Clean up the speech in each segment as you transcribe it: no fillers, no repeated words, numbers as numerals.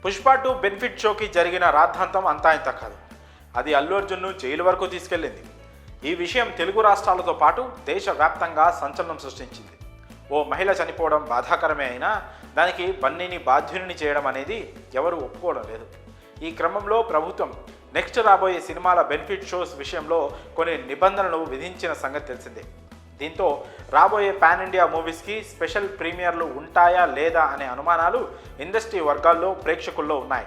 Pushpa 2 benefit షోకి జరిగిన రాద్ధాంతం అంతా ఇంత కాదు. అది అల్లు అర్జున్ను జైలు వరకు తీసుకెళ్లింది. ఈ విషయం తెలుగు రాష్ట్రాలతో పాటు దేశవ్యాప్తంగా సంచలనం సృష్టించింది. ఓ మహిళ చనిపోవడం బాధాకరమే అయినా దానికి బన్నీని బాధ్యుని చేయడం అనేది ఎవరు ఒప్పుకోవడం లేదు. ఈ క్రమంలో ప్రభుత్వం నెక్స్ట్ రాబోయే సినిమాల బెనిఫిట్ షోస్ విషయంలో కొన్ని నిబంధనలు విధించిన సంగతి తెలిసిందే. దీంతో రాబోయే పాన్ ఇండియా మూవీస్కి స్పెషల్ ప్రీమియర్లు ఉంటాయా లేదా అనే అనుమానాలు ఇండస్ట్రీ వర్గాల్లో ప్రేక్షకుల్లో ఉన్నాయి.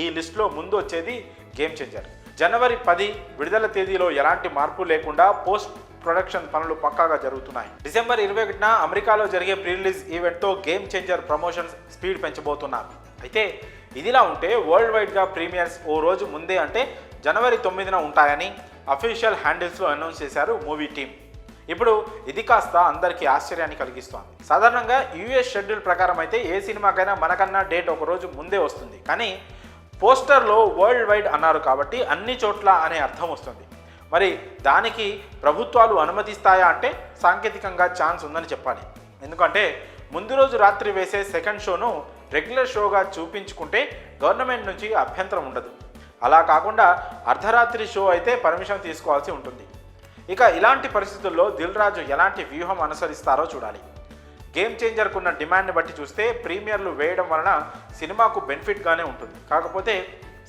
ఈ లిస్టులో ముందు వచ్చేది గేమ్ చేంజర్. జనవరి 10 విడుదల తేదీలో ఎలాంటి మార్పు లేకుండా పోస్ట్ ప్రొడక్షన్ పనులు పక్కాగా జరుగుతున్నాయి. డిసెంబర్ 21న అమెరికాలో జరిగే ప్రీ రిలీజ్ ఈవెంట్తో గేమ్ చేంజర్ ప్రమోషన్స్ స్పీడ్ పెంచబోతున్నారు. అయితే ఇదిలా ఉంటే వరల్డ్ వైడ్గా ప్రీమియర్స్ ఓ రోజు ముందే అంటే జనవరి 9న ఉంటాయని అఫీషియల్ హ్యాండిల్స్లో అనౌన్స్ చేశారు మూవీ టీమ్. ఇప్పుడు ఇది కాస్త అందరికీ ఆశ్చర్యాన్ని కలిగిస్తోంది. సాధారణంగా యూఎస్ షెడ్యూల్ ప్రకారం అయితే ఏ సినిమాకైనా మనకన్నా డేట్ ఒక రోజు ముందే వస్తుంది. కానీ పోస్టర్లో వరల్డ్ వైడ్ అన్నారు కాబట్టి అన్ని చోట్ల అనే అర్థం వస్తుంది. మరి దానికి ప్రభుత్వాలు అనుమతిస్తాయా అంటే సాంకేతికంగా ఛాన్స్ ఉందని చెప్పాలి. ఎందుకంటే ముందు రోజు రాత్రి వేసే సెకండ్ షోను రెగ్యులర్ షోగా చూపించుకుంటే గవర్నమెంట్ నుంచి అభ్యంతరం ఉండదు. అలా కాకుండా అర్ధరాత్రి షో అయితే పర్మిషన్ తీసుకోవాల్సి ఉంటుంది. ఇక ఇలాంటి పరిస్థితుల్లో దిల్ రాజు ఎలాంటి వ్యూహం అనుసరిస్తారో చూడాలి. గేమ్ చేంజర్కున్న డిమాండ్ని బట్టి చూస్తే ప్రీమియర్లు వేయడం వలన సినిమాకు బెనిఫిట్గానే ఉంటుంది. కాకపోతే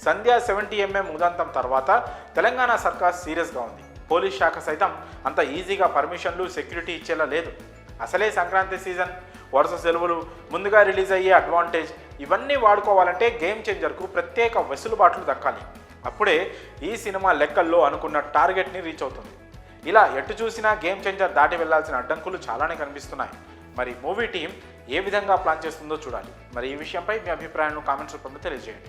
సంధ్యా 70mm ఉదంతం తర్వాత తెలంగాణ సర్కార్ సీరియస్గా ఉంది. పోలీస్ శాఖ సైతం అంత ఈజీగా పర్మిషన్లు సెక్యూరిటీ ఇచ్చేలా లేదు. అసలే సంక్రాంతి సీజన్, వరుస సెలవులు, ముందుగా రిలీజ్ అయ్యే అడ్వాంటేజ్ ఇవన్నీ వాడుకోవాలంటే గేమ్ చేంజర్కు ప్రత్యేక వెసులుబాట్లు దక్కాలి. అప్పుడే ఈ సినిమా లెక్కల్లో అనుకున్న టార్గెట్ని రీచ్ అవుతుంది. ఇలా ఎటు చూసినా గేమ్ చేంజర్ దాటి వెళ్లాల్సిన అడ్డంకులు చాలానే కనిపిస్తున్నాయి. మరి మూవీ టీం ఏ విధంగా ప్లాన్ చేస్తుందో చూడాలి. మరి ఈ విషయంపై మీ అభిప్రాయాలను కామెంట్స్ రూపంలో తెలియజేయండి.